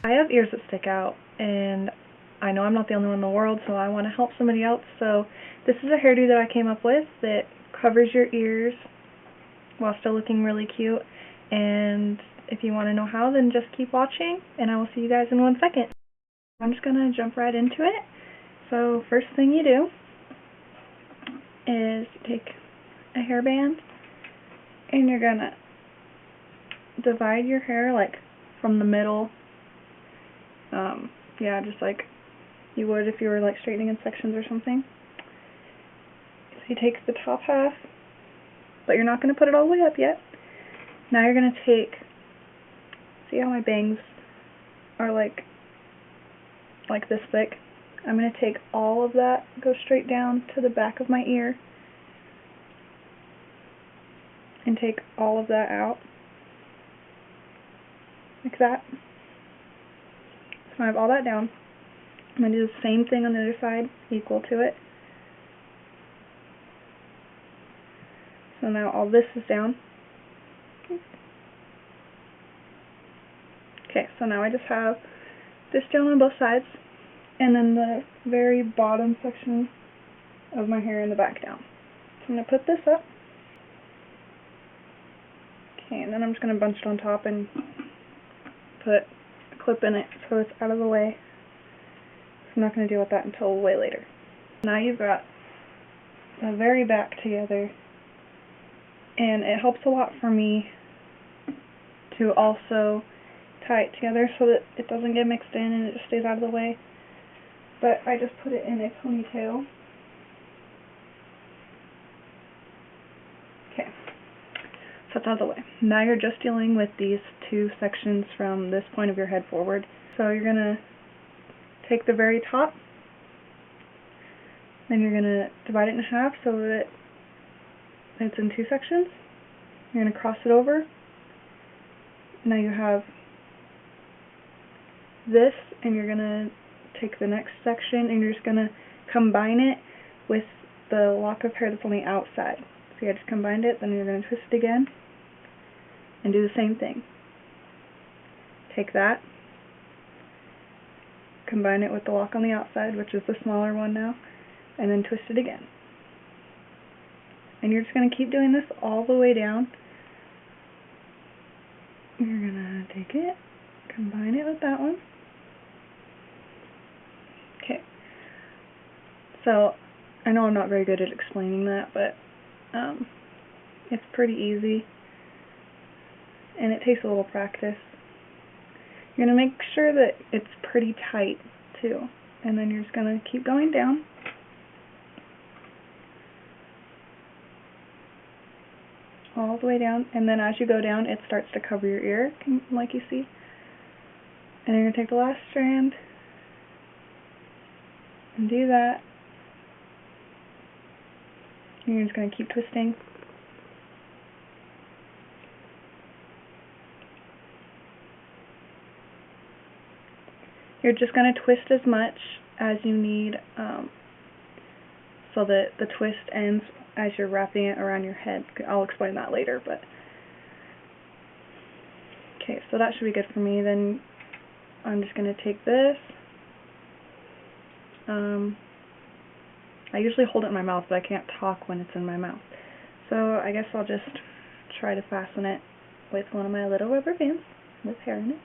I have ears that stick out, and I know I'm not the only one in the world, so I want to help somebody else. So this is a hairdo that I came up with that covers your ears while still looking really cute. And if you want to know how, then just keep watching, and I will see you guys in 1 second. I'm just going to jump right into it. So first thing you do is take a hairband, and you're going to divide your hair like from the middle. Yeah, just like you would if you were like straightening in sections or something. So you take the top half, but you're not going to put it all the way up yet. Now you're going to take, see how my bangs are like this thick? I'm going to take all of that, go straight down to the back of my ear, and take all of that out, like that. So I have all that down. I'm going to do the same thing on the other side, equal to it. So now all this is down. Okay, so now I just have this down on both sides, and then the very bottom section of my hair in the back down. So I'm going to put this up. Okay, and then I'm just going to bunch it on top and put a clip in it so it's out of the way. I'm not going to deal with that until way later. Now you've got the very back together, and it helps a lot for me to also tie it together so that it doesn't get mixed in and it just stays out of the way. But I just put it in a ponytail. Okay, so that's out of the way. Now you're just dealing with these two sections from this point of your head forward. So you're going to take the very top, then you're going to divide it in half so that it's in two sections. You're going to cross it over. Now you have this, and you're going to take the next section and you're just going to combine it with the lock of hair that's on the outside. So you just combined it, then you're going to twist it again and do the same thing. Take that, combine it with the lock on the outside, which is the smaller one now, and then twist it again. And you're just going to keep doing this all the way down. You're going to take it, combine it with that one. Okay. So, I know I'm not very good at explaining that, but it's pretty easy, and it takes a little practice. You're going to make sure that it's pretty tight, too, and then you're just going to keep going down. All the way down, and then as you go down, it starts to cover your ear, like you see. And you're going to take the last strand and do that. And you're just going to keep twisting. You're just going to twist as much as you need so that the twist ends as you're wrapping it around your head. I'll explain that later, but okay, so that should be good for me. Then I'm just going to take this. I usually hold it in my mouth, but I can't talk when it's in my mouth. So I guess I'll just try to fasten it with one of my little rubber bands with hair in it.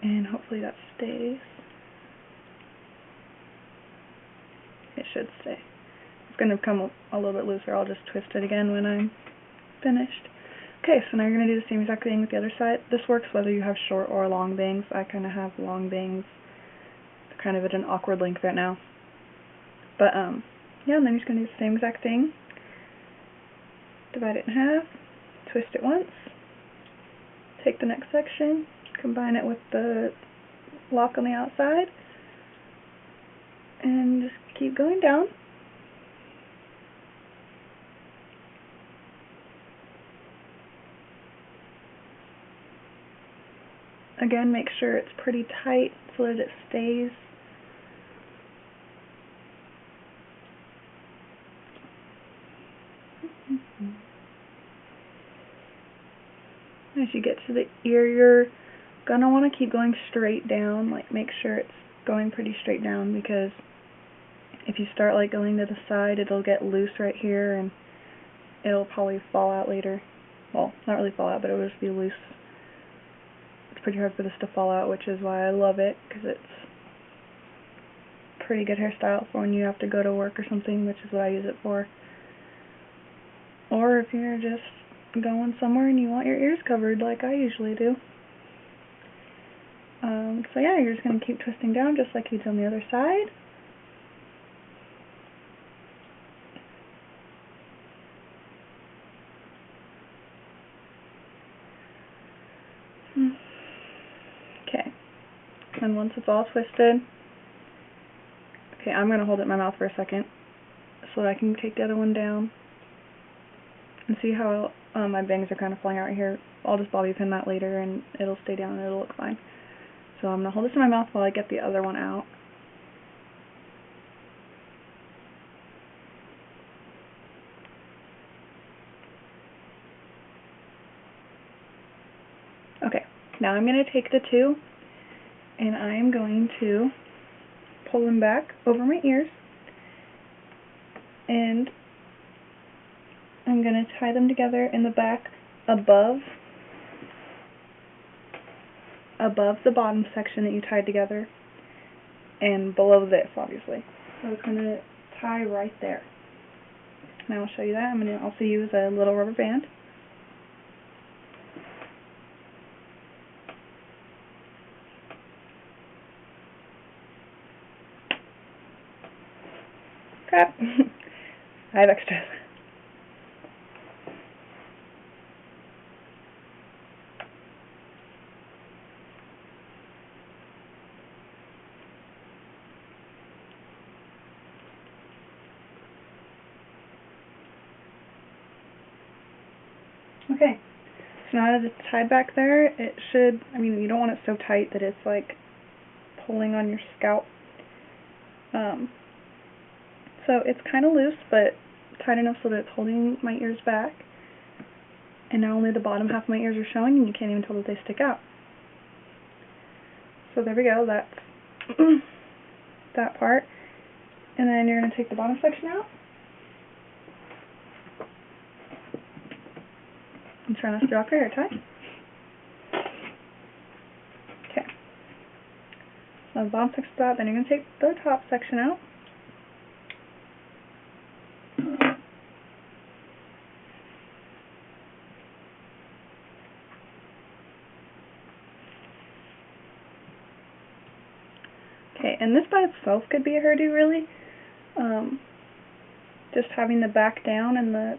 And hopefully that stays. It should stay. It's going to come a little bit looser. I'll just twist it again when I'm finished. Okay, so now you're going to do the same exact thing with the other side. This works whether you have short or long bangs. I kind of have long bangs. They're kind of at an awkward length right now. But, yeah, and then you're just going to do the same exact thing. Divide it in half, twist it once, take the next section, combine it with the lock on the outside, and just keep going down. Again, make sure it's pretty tight so that it stays. As you get to the ear, you're gonna want to keep going straight down, like make sure it's going pretty straight down, because if you start like going to the side, it'll get loose right here and it'll probably fall out later. Well, not really fall out, but it'll just be loose. It's pretty hard for this to fall out, which is why I love it, because it's pretty good hairstyle for when you have to go to work or something, which is what I use it for. Or if you're just going somewhere and you want your ears covered like I usually do. So yeah, you're just going to keep twisting down just like you did on the other side. Okay, and once it's all twisted, okay, I'm going to hold it in my mouth for a second so that I can take the other one down. And see how my bangs are kind of falling out right here. I'll just bobby pin that later and it'll stay down and it'll look fine. So I'm going to hold this in my mouth while I get the other one out. Okay, now I'm going to take the two and I am going to pull them back over my ears, and I'm going to tie them together in the back above the bottom section that you tied together and below this, obviously. So it's going to tie right there. Now I'll show you that. I'm going to also use a little rubber band. Crap. I have extras. Okay, so now that it's tied back there, it should, I mean, you don't want it so tight that it's like pulling on your scalp. So it's kind of loose, but tight enough so that it's holding my ears back. And now only the bottom half of my ears are showing, and you can't even tell that they stick out. So there we go, that's that part. And then you're going to take the bottom section out. And try not to drop your hair tie. Okay. So the bottom section's out, then you're going to take the top section out. Okay, and this by itself could be a hairdo, really. Just having the back down and the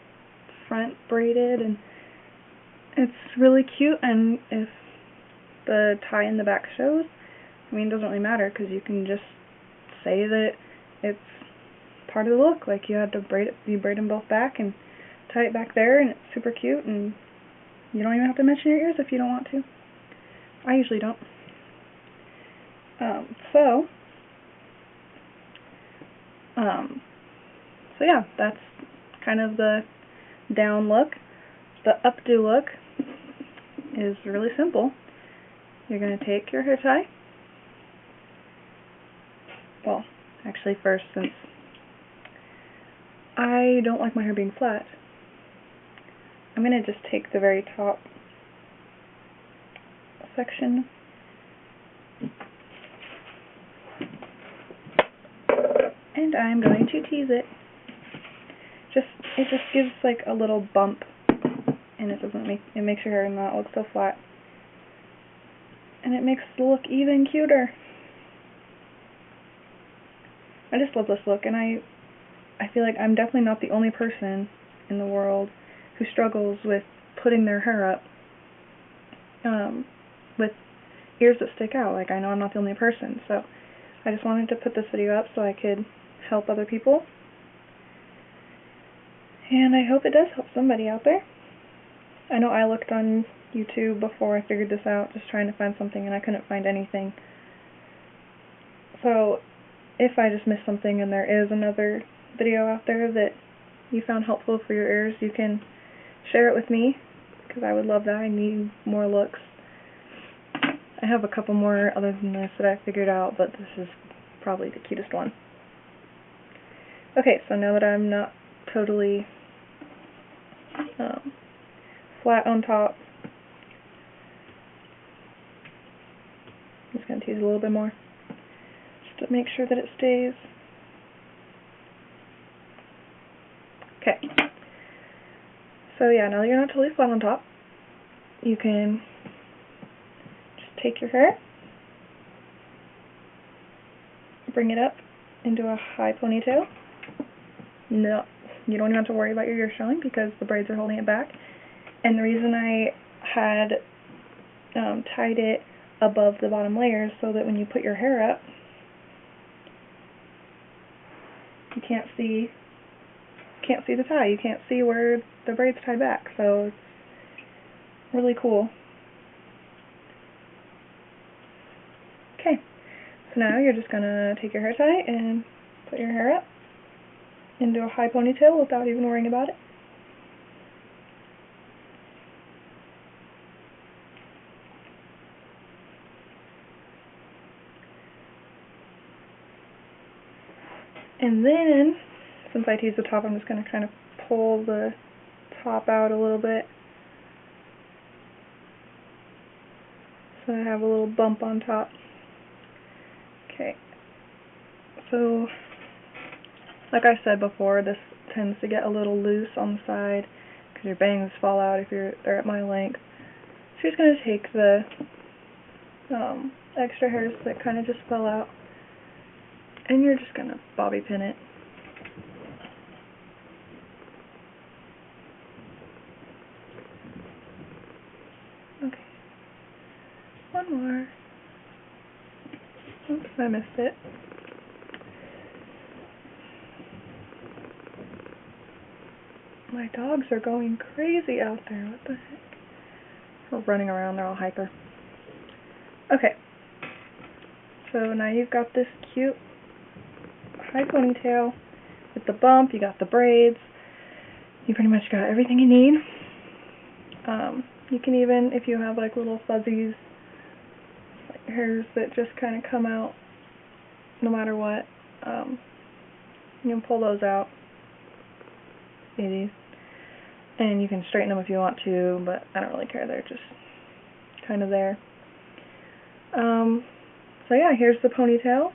front braided, and it's really cute. And if the tie in the back shows, I mean, it doesn't really matter, because you can just say that it's part of the look. Like, you had to braid it, you braid them both back and tie it back there, and it's super cute, and you don't even have to mention your ears if you don't want to. I usually don't. So yeah, that's kind of the down look. The updo look is really simple. You're going to take your hair tie. Well, actually first, since I don't like my hair being flat, I'm going to just take the very top section and I'm going to tease it. It just gives like a little bump, and it makes your hair not look so flat, and it makes the look even cuter. I just love this look, and I feel like I'm definitely not the only person in the world who struggles with putting their hair up with ears that stick out. Like, I know I'm not the only person, so I just wanted to put this video up so I could help other people. And I hope it does help somebody out there. I know I looked on YouTube before I figured this out, just trying to find something, and I couldn't find anything. So if I just missed something and there is another video out there that you found helpful for your ears, you can share it with me, because because I would love that. I need more looks. I have a couple more other than this that I figured out, but this is probably the cutest one. Okay, so now that I'm not totally flat on top, I'm just going to tease a little bit more, just to make sure that it stays. Okay. So yeah, now that you're not totally flat on top, you can just take your hair, bring it up into a high ponytail. No, you don't even have to worry about your ear showing because the braids are holding it back. And the reason I had tied it above the bottom layers so that when you put your hair up, you can't see the tie. You can't see where the braids tie back. So it's really cool. Okay, so now you're just gonna take your hair tie and put your hair up into a high ponytail without even worrying about it. And then, since I teased the top, I'm just going to kind of pull the top out a little bit so I have a little bump on top. Okay, so like I said before, this tends to get a little loose on the side because your bangs fall out if they're at my length. So you're just going to take the extra hairs that kind of just fell out, and you're just going to bobby pin it. Okay, one more. Oops, I missed it. My dogs are going crazy out there. What the heck? They're running around, they're all hyper. Okay, so now you've got this cute high ponytail with the bump, you got the braids, you pretty much got everything you need. You can even, if you have like little fuzzies, like hairs that just kind of come out no matter what, you can pull those out. See these? And you can straighten them if you want to, but I don't really care, they're just kind of there. So yeah, here's the ponytail.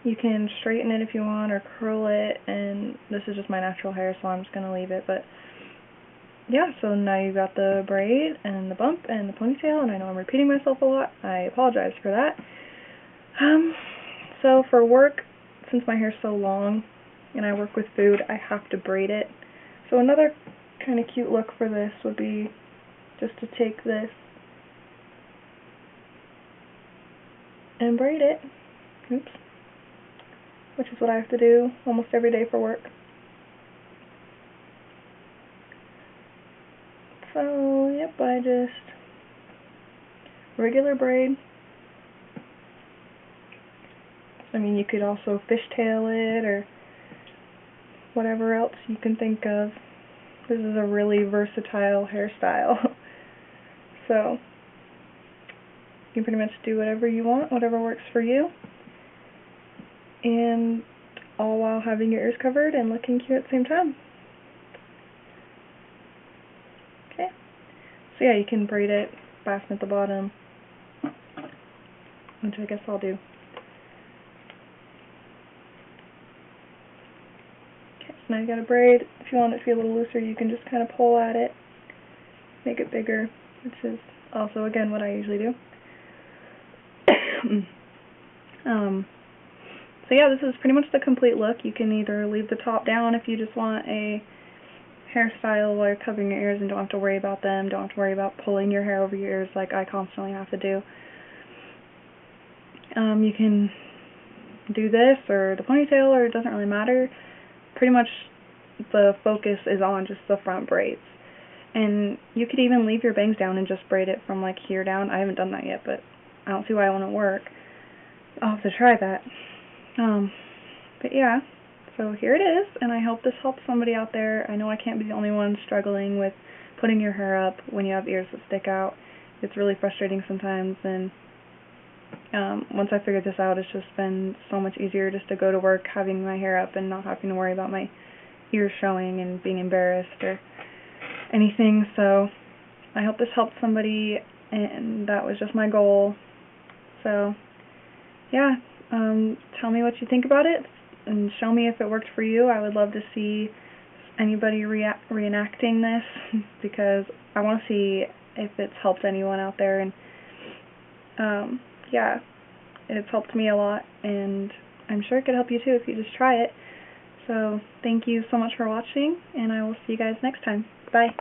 You can straighten it if you want or curl it, and this is just my natural hair, so I'm just going to leave it. But yeah, so now you've got the braid and the bump and the ponytail, and I know I'm repeating myself a lot. I apologize for that. So for work, since my hair's so long and I work with food, I have to braid it. So another kind of cute look for this would be just to take this and braid it. Oops. Which is what I have to do almost every day for work. So, yep, I just regular braid. I mean, you could also fishtail it or whatever else you can think of. This is a really versatile hairstyle. So, you can pretty much do whatever you want, whatever works for you. And all while having your ears covered and looking cute at the same time. Okay. So yeah, you can braid it, fasten at the bottom, which I guess I'll do. Okay, so now you got a braid. If you want it to be a little looser, you can just kind of pull at it, make it bigger, which is also, again, what I usually do. So yeah, this is pretty much the complete look. You can either leave the top down if you just want a hairstyle while you're covering your ears and don't have to worry about them, don't have to worry about pulling your hair over your ears like I constantly have to do. You can do this or the ponytail, or it doesn't really matter. Pretty much the focus is on just the front braids. And you could even leave your bangs down and just braid it from like here down. I haven't done that yet, but I don't see why it wouldn't work. I'll have to try that. But yeah, So here it is, and I hope this helps somebody out there. I know I can't be the only one struggling with putting your hair up when you have ears that stick out. It's really frustrating sometimes, and once I figured this out, it's just been so much easier just to go to work having my hair up and not having to worry about my ears showing and being embarrassed or anything. So I hope this helped somebody, and that was just my goal. So yeah, tell me what you think about it and show me if it worked for you. I would love to see anybody reenacting this because I want to see if it's helped anyone out there. And yeah, it's helped me a lot, and I'm sure it could help you too if you just try it. So thank you so much for watching, and I will see you guys next time. Bye.